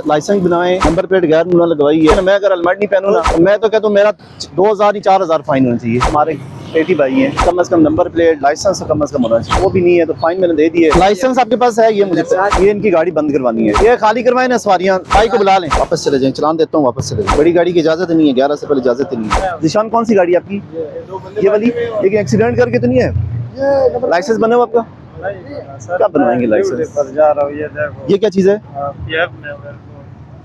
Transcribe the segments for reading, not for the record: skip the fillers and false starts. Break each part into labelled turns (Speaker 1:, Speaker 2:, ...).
Speaker 1: Licence बनाए, number plate गैर मुना लगवाई है। मैं अगर हेलमेट नहीं पहनूँ ना तो मैं तो कहता हूँ मेरा 2000 ही 4000 फाइन होना चाहिए। हमारे पेटी भाई हैं, कम से कम नंबर प्लेट लाइसेंस कम से कम होना चाहिए, वो भी नहीं है तो फाइन मैंने दे दी है। लाइसेंस आपके पास है? ये मुझे ये इनकी गाड़ी बंद करवानी है, ये खाली करवाए ना सवारियाँ, भाई को बुला लें, वापस चले जाएं, चलान देता हूँ, वापस चले जाएं। बड़ी गाड़ी की इजाजत नहीं है, 11 से पहले इजाजत नहीं है। जिशान कौन सी गाड़ी आपकी? ये वाली, लेकिन एक्सीडेंट करके तो नहीं है? लाइसेंस बना हुआ आपका? क्या बनवाएंगे लाइसेंस? ये क्या चीज़ है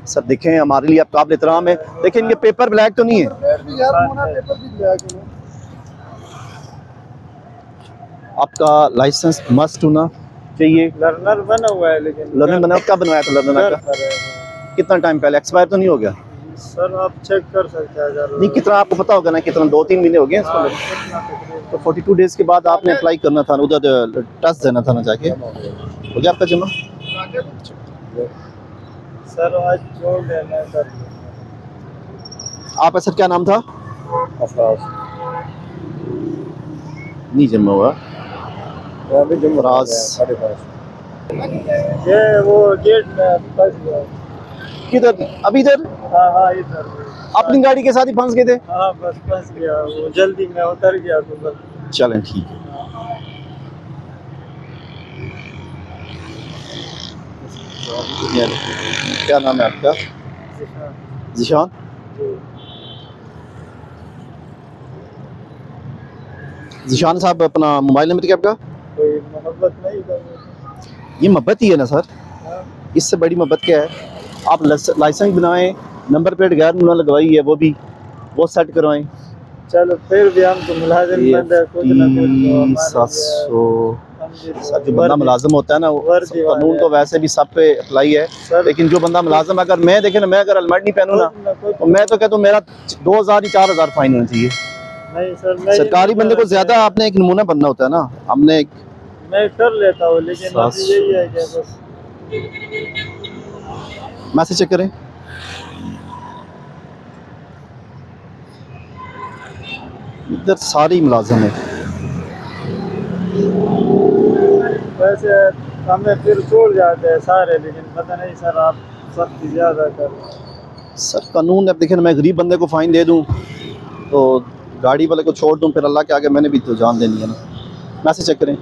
Speaker 1: सर? देखें हमारे लिए आप काबिल एहतराम है, देखें इनके पेपर ब्लैक तो नहीं है। आपका लाइसेंस मस्ट होना चाहिए।
Speaker 2: लर्नर बना हुआ है, लेकिन
Speaker 1: लर्नर बना, कब बनवाया था लर्नर का? कितना टाइम पहले? एक्सपायर तो नहीं हो गया
Speaker 2: सर? आप चेक कर सकते हैं अगर
Speaker 1: नहीं, कितना आपको पता होगा ना, कितना 2-3 महीने हो गए इसको। तो 42 डेज के बाद आपने अप्लाई करना था, उधर टेस्ट देना था ना जाके। हो गया आपका जमा?
Speaker 2: सर आज छोड़ देना सर।
Speaker 1: आपका सर क्या नाम था? नहीं जमा हुआ।
Speaker 2: ये वो गेट में फंस गया।
Speaker 1: किधर? अभी इधर?
Speaker 2: हाँ इधर
Speaker 1: अपनी गाड़ी के साथ ही फंस गए थे?
Speaker 2: हाँ बस फंस गया, वो जल्दी में उतर गया तो बस।
Speaker 1: चलें ठीक है। क्या नाम है आपका? जिशान। जिशान साहब, अपना मोबाइल नंबर क्या आपका?
Speaker 2: कोई मोहब्बत नहीं कर।
Speaker 1: ये मोहब्बत ही है ना सर, इससे बड़ी मोहब्बत क्या है? आप लाइसेंस बनाएं, नंबर प्लेट गैर मुना लगवाई है, वो सेट करवाएं।
Speaker 2: चलो फिर भी हमको मुलाजिम बंद है, कुछ ना कुछ
Speaker 1: 700 जो बंदा मुलाजिम होता है ना, वो कानून तो वैसे भी सब पे अप्लाई है, लेकिन जो बंदा मुलाजिम, अगर मैं देखे ना, मैं अगर हेलमेट नहीं पहनूँ ना तो मैं तो कहता हूँ मेरा 2000 ही 4000 फाइन होना चाहिए।
Speaker 2: नहीं सर,
Speaker 1: सरकारी बंदे को ज्यादा आपने एक नमूना बनना होता है ना। हमने
Speaker 2: मैं कर लेता हूँ, लेकिन यही है कि बस
Speaker 1: मैसेज चेक करें। इधर सारी मुलाजिम है।
Speaker 2: वैसे हमें फिर छोड़ जाते हैं सारे, लेकिन पता नहीं सर आप सख्ती ज़्यादा कर।
Speaker 1: सर कानून अब देखें ना, मैं गरीब बंदे को फ़ाइन दे दूं तो गाड़ी वाले को छोड़ दूं, फिर अल्लाह के आगे मैंने भी तो जान देनी है ना। मैसेज चेक करें।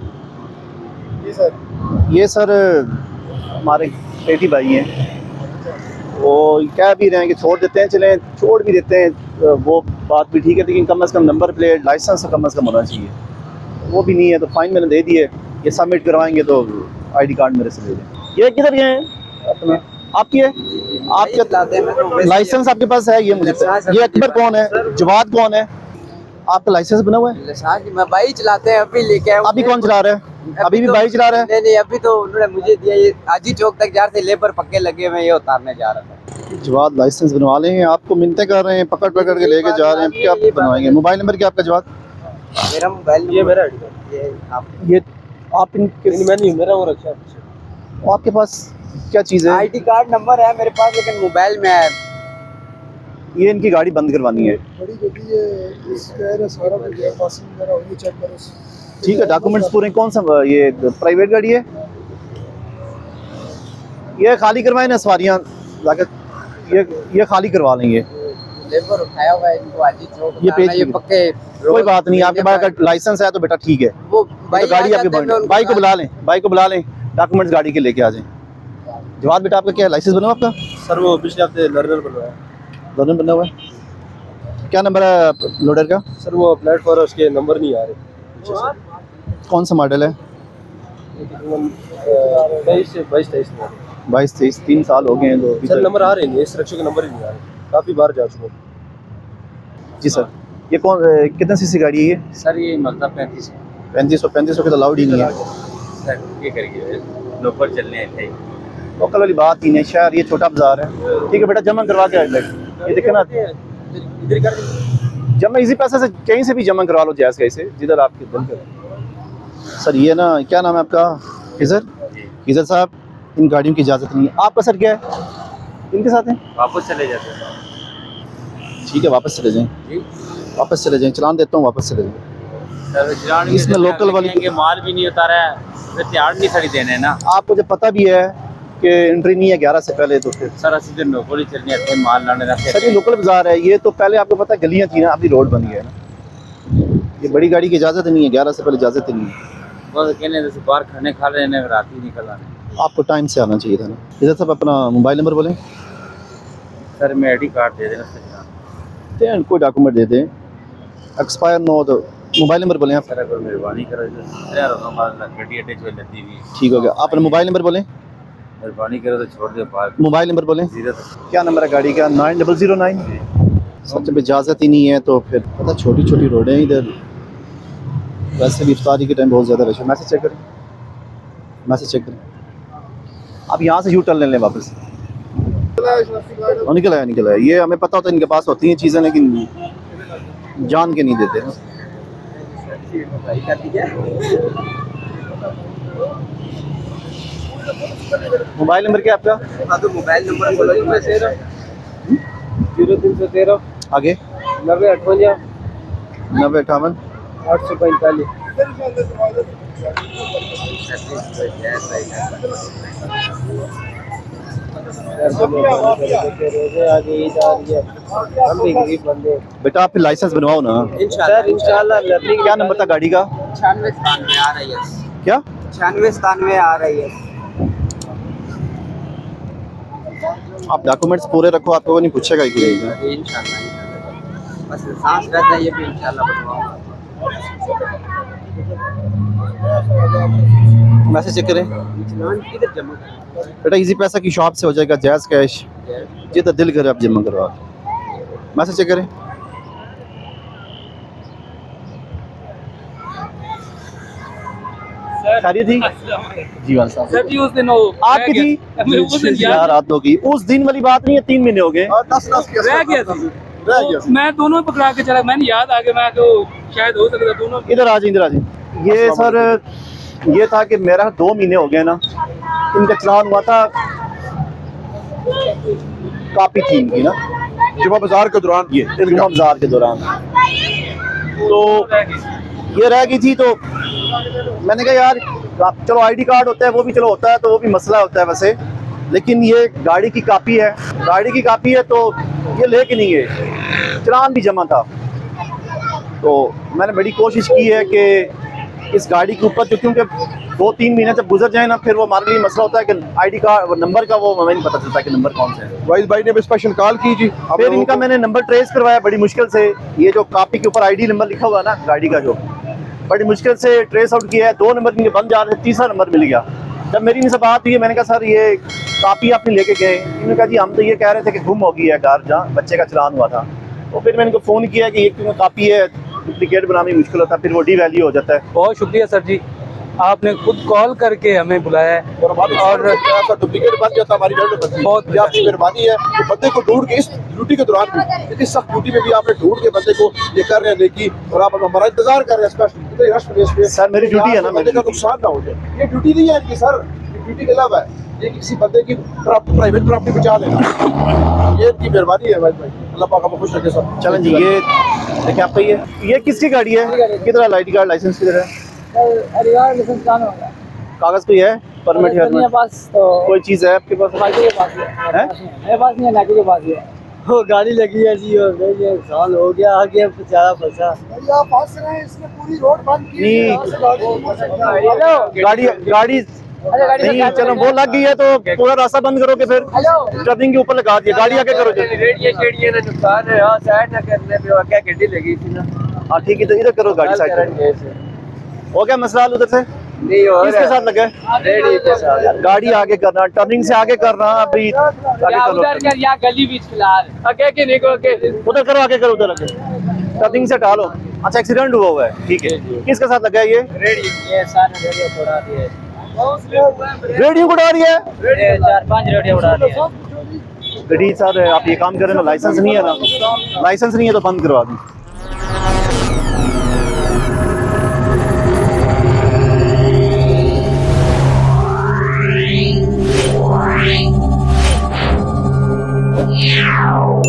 Speaker 2: जी सर।
Speaker 1: ये सर हमारे पेटी भाई हैं, वो कह भी रहे हैं कि छोड़ देते हैं, चलें छोड़ भी देते हैं, वो बात भी ठीक है, लेकिन कम से कम नंबर प्लेट लाइसेंस कम से कम होना चाहिए, वो भी नहीं है तो फाइन मैंने दे दी है। ये सबमिट करवाएंगे तो आईडी कार्ड मेरे से ले लें। ये किधर गए हैं अपना? आपकी है? आपके लाइसेंस आपके पास है? ये मुझे ये अकबर कौन है? जवाद कौन है? आपका लाइसेंस बना हुआ है?
Speaker 3: मैं बाइक चलाते हैं, अभी लेके आया।
Speaker 1: अभी कौन चला रहा है? अभी भी बाइक चला रहा है?
Speaker 3: नहीं, अभी तो उन्होंने मुझे दिया। ये हाजी चौक तक जा रहे थे, लेबर पक्के लगे हुए, ये उतारने जा रहा था।
Speaker 1: जवाद लाइसेंस बनवा लें, आपको मिन्नतें कर रहे हैं, पकड़ के लेके जा रहे हैं, क्या बनवाएंगे? मोबाइल नंबर क्या आपका जवाद?
Speaker 3: मेरा मोबाइल, ये मेरा,
Speaker 1: ये आप
Speaker 2: मेरा वो रखा है।
Speaker 1: आपके पास क्या चीज़ है?
Speaker 3: आईडी कार्ड नंबर है मेरे पास, लेकिन मोबाइल में है।
Speaker 1: ये इनकी गाड़ी बंद करवानी है।
Speaker 2: बड़ी गड्डी है, इसका सारा कुछ है, पासिंग वगैरह ये चेक करो।
Speaker 1: ठीक है, डॉक्यूमेंट्स पूरे। कौन सा ये प्राइवेट गाड़ी है? ये खाली करवाए ना सवारियाँ जाकर, ये खाली करवा लेंगे।
Speaker 3: लेबर उठाया हुआ है इनको, हाजी चौक
Speaker 1: ये पेज
Speaker 3: ये पक्के।
Speaker 1: कोई बात नहीं, आपके पास अगर लाइसेंस है तो बेटा ठीक है,
Speaker 3: वो
Speaker 1: तो गाड़ी आपकी बाइक को बुला लें, डॉक्यूमेंट्स गाड़ी के लेके आ जाएं। जवाब बेटा आपका क्या है? लाइसेंस बना हुआ आपका?
Speaker 2: सर वो पिछले हफ्ते लर्नर बनवाया।
Speaker 1: दोनों बना हुआ है? क्या नंबर है लोडर का?
Speaker 2: सर वो प्लेटफॉर्म है, उसके नंबर नहीं आ रहे।
Speaker 1: कौन सा मॉडल है? 22-23 3 साल हो गए हैं तो
Speaker 2: सर नंबर आ रहे नहीं, इस रक्षे के नंबर ही नहीं आ रहे, काफ़ी बार जा चुका।
Speaker 1: जी सर। ये कौन कितने सीसी गाड़ी है ये?
Speaker 3: सर ये मतलब
Speaker 1: 3500 के तो अलाउड ही नहीं है
Speaker 3: सर। ये करिए, लोकल चलने थे।
Speaker 1: लोकल वाली बात ही नहीं, शहर ये छोटा बाजार है। ठीक है बेटा, जमा करवा के ये देखे ना, जमा इसी पैसे से कहीं से भी जमा करवा लो, जैसे कैसे जिधर आपके दिल करे। सर ये ना, क्या नाम है आपका? खिजर साहब, इन गाड़ियों की इजाज़त नहीं है। आपका सर क्या है? इनके साथ हैं?
Speaker 3: वापस चले जाते हैं।
Speaker 1: ठीक है, वापस चले जाएं, वापस चले जाएं, चलान देता हूँ, वापस चले जाएं। इसमें लोकल वाली
Speaker 3: माल भी नहीं उतारा है, त्याग नहीं खड़ी देने ना।
Speaker 1: आपको जब पता भी है कि एंट्री नहीं है 11 से पहले, तो फिर
Speaker 3: सर अस्सी दिन में गोली चलनी है माल लाने
Speaker 1: सर ये लोकल बाजार है, ये तो पहले आपको पता है गलियां थी ना, अभी रोड बन गया है ना, ये बड़ी गाड़ी की इजाज़त नहीं है, 11 से पहले इजाज़त ही नहीं है।
Speaker 3: बस कहने जैसे बाहर खाने खा रहे हैं रात ही निकल आने।
Speaker 1: आपको टाइम से आना चाहिए था ना। इधर साहब अपना मोबाइल नंबर बोलें।
Speaker 3: सर मैं आईडी कार्ड दे देना
Speaker 1: दें कोई डॉक्यूमेंट दे दें, एक्सपायर ना हो तो मोबाइल नंबर बोलें आप।
Speaker 3: सर अगर मेहरबानी करो यार गड्डी अड्डे जो लगी हुई।
Speaker 1: ठीक हो गया, अपना मोबाइल नंबर बोलें।
Speaker 3: मेहरबानी करो तो छोड़ दो बाहर।
Speaker 1: मोबाइल नंबर बोलें।
Speaker 3: जीरो
Speaker 1: क्या नंबर है गाड़ी का? 9009। सच में इजाज़त ही नहीं है तो फिर पता, छोटी छोटी रोडें हैं इधर, वैसे भी इफ्तारी के टाइम बहुत ज़्यादा रश है। मैसेज चेक करें, मैसेज चेक करें। आप यहाँ से यू टर्न ले लें वापस। निकल आया। ये हमें पता होता है इनके पास होती हैं चीज़ें, लेकिन जान के नहीं देते ना। मोबाइल नंबर क्या है आपका?
Speaker 3: तो मोबाइल नंबर बोलो। 0313
Speaker 1: आगे
Speaker 3: 9058
Speaker 1: 9058
Speaker 3: 845।
Speaker 1: बेटा आप फिर लाइसेंस बनवाओ ना।
Speaker 3: सर इंशाल्लाह लर्निंग।
Speaker 1: क्या नंबर था गाड़ी का?
Speaker 3: 96 आ रही है।
Speaker 1: क्या
Speaker 3: 96 आ रही है।
Speaker 1: आप डॉक्यूमेंट्स पूरे रखो, आपको नहीं पूछेगा कि
Speaker 3: इंशाल्लाह बस सांस रहता है, ये भी इंशाल्लाह बनवाऊंगा।
Speaker 1: मैसेज चेक करें।
Speaker 3: किधर जमा
Speaker 1: बेटा इजी पैसा की शॉप से हो जाएगा, जायज़ कैश जितना दिल करे आप जमा करवा। मैसेज चेक करें। खैरियत थी जी वाल साहब?
Speaker 4: सर जी उस दिन वो
Speaker 1: आपकी थी
Speaker 4: उस दिन
Speaker 1: यार, रात होगी उस दिन वाली बात नहीं है, 3 महीने हो गए।
Speaker 4: रह गया था। तो मैं दोनों पकड़ा के चला, मैंने याद आ गया, मैं तो शायद हो सकता दोनों।
Speaker 1: इधर आ जाए, इधर आ जाए। ये सर ये था कि मेरा 2 महीने हो गए ना, इनका चलान हुआ था, कापी थी इनकी ना जुमा बाजार के दौरान, ये जुमा बाजार के दौरान तो ये रह गई थी। तो मैंने कहा यार चलो आईडी कार्ड होता है वो भी चलो होता है, तो वो भी मसला होता है वैसे, लेकिन ये गाड़ी की कापी है, गाड़ी की कापी है तो ये लेके नहीं गए, चलान भी जमा था। तो मैंने बड़ी कोशिश की है कि इस गाड़ी के ऊपर, क्योंकि 2-3 महीने जब गुजर जाए ना, फिर वो हमारे लिए मसला होता है कि आईडी कार्ड नंबर का वो हमें नहीं पता चलता कि नंबर कौन सा है।
Speaker 5: वाइज भाई ने भी स्पेशल कॉल की जी,
Speaker 1: फिर इनका मैंने नंबर ट्रेस करवाया बड़ी मुश्किल से। ये जो कापी के ऊपर आईडी नंबर लिखा हुआ ना गाड़ी का, जो बड़ी मुश्किल से ट्रेस आउट किया है। 2 नंबर इनके बंद जा रहे थे, तीसरा नंबर मिल गया। जब मेरी इनसे बात हुई, मैंने कहा सर ये कापी आपने लेके गए? इन्होंने कहा जी हम तो ये कह रहे थे कि गुम हो गई है कार, जहाँ बच्चे का चलान हुआ था। तो फिर मैंने इनको फ़ोन किया कि एक क्योंकि कापी है, डुप्लीकेट बनानी मुश्किल होता है, फिर वो डी वैल्यू हो जाता है।
Speaker 4: बहुत शुक्रिया सर जी, आपने खुद कॉल करके हमें बुलाया है और
Speaker 5: डुप्लीकेट बन जाता हमारी बहुत आपकी मेहरबानी है। तो बंदे को ढूंढ के इस ड्यूटी के दौरान भी, इस सख्त ड्यूटी में भी आपने ढूंढ के बंदे को ये कर रहे हैं लेकिन, और आप हमारा इंतजार कर रहे हैं स्पेशल।
Speaker 1: सर मेरी ड्यूटी है ना,
Speaker 5: बंदे का नुकसान ना हो जाए। ये ड्यूटी नहीं है इनकी सर, ये ड्यूटी के अलावा है, ये किसी बंदे की प्राइवेट प्रॉपर्टी बचा लेना, ये इनकी मेहरबानी है भाई। अल्लाह पाक आपको खुश रखे सर।
Speaker 1: चलें जी, ये देखिए आपका ये किसकी गाड़ी है? किधर है आईडी कार्ड लाइसेंस किधर है? कागज कोई है? परमिट है
Speaker 2: पास? तो
Speaker 1: कोई चीज़ है आपके पास?
Speaker 2: नाके के पास है, मेरे पास नहीं है, नाके के पास है। वो गाड़ी लगी है जी, और ये साल हो गया, आगे ज्यादा फंसा। आप फंस रहे हैं, इसने पूरी रोड बंद की।
Speaker 1: नहीं गाड़ी नहीं, चलो वो लग गई है तो पूरा रास्ता बंद करोगे, फिर टर्निंग के ऊपर लगा दिया, गाड़ी आगे करो।
Speaker 3: रेडियो ना नुकसान है, हां साइड ना करने पे और क्या गड्डी लगी थी ना।
Speaker 1: हाँ ठीक है, तो इधर करो गाड़ी साइड। हो गया मसला हल उधर से?
Speaker 3: नहीं हो
Speaker 1: किसके साथ लगे?
Speaker 3: रेडी के साथ।
Speaker 1: गाड़ी आगे करना, टर्निंग से आगे करना, अभी
Speaker 4: उधर कर या गली बीच फिलहाल आगे के निकल के
Speaker 1: उधर करो, आगे करो, उधर आगे टर्निंग से टालो। अच्छा एक्सीडेंट हुआ है, ठीक है। किसके साथ लगा है ये?
Speaker 3: ये सारे रेडियो तोड़ा दिए,
Speaker 1: रेडियो उड़ा रही है,
Speaker 3: 4-5 रेडियो उड़ा दिए।
Speaker 1: गड्डी सर आप ये काम करें ना, लाइसेंस नहीं है ना, लाइसेंस नहीं है तो बंद करवा दूँ।
Speaker 6: Meow.